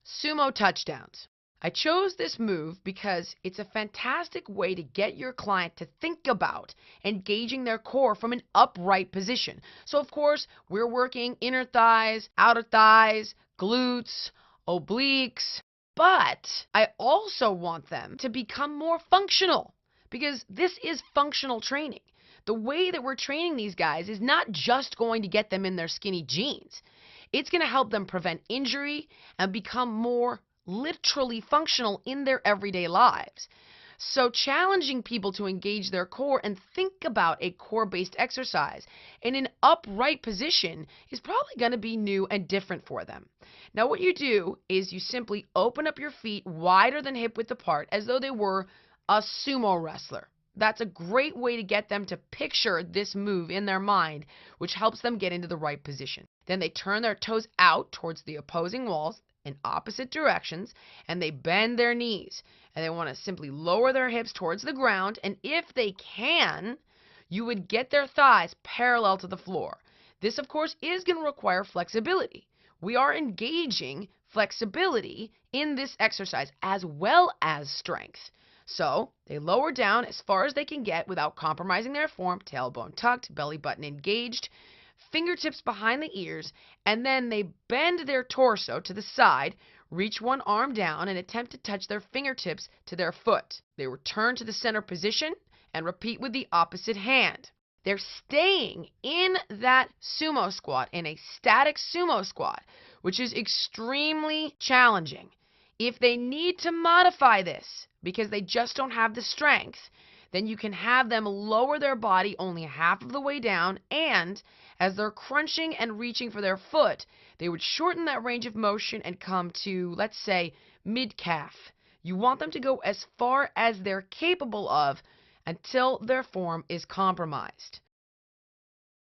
Sumo touchdowns. I chose this move because it's a fantastic way to get your client to think about engaging their core from an upright position. So, of course, we're working inner thighs, outer thighs, glutes, obliques, but I also want them to become more functional because this is functional training. The way that we're training these guys is not just going to get them in their skinny jeans. It's going to help them prevent injury and become more literally functional in their everyday lives. So challenging people to engage their core and think about a core-based exercise in an upright position is probably going to be new and different for them. Now what you do is you simply open up your feet wider than hip width apart as though they were a sumo wrestler. That's a great way to get them to picture this move in their mind, which helps them get into the right position. Then they turn their toes out towards the opposing walls in opposite directions, and they bend their knees. And they want to simply lower their hips towards the ground, and if they can, you would get their thighs parallel to the floor. This, of course, is going to require flexibility. We are engaging flexibility in this exercise as well as strength. So they lower down as far as they can get without compromising their form, tailbone tucked, belly button engaged, fingertips behind the ears, and then they bend their torso to the side, reach one arm down, and attempt to touch their fingertips to their foot. They return to the center position and repeat with the opposite hand. They're staying in that sumo squat, in a static sumo squat, which is extremely challenging. If they need to modify this because they just don't have the strength, then you can have them lower their body only half of the way down, and as they're crunching and reaching for their foot, they would shorten that range of motion and come to, let's say, mid-calf. You want them to go as far as they're capable of until their form is compromised.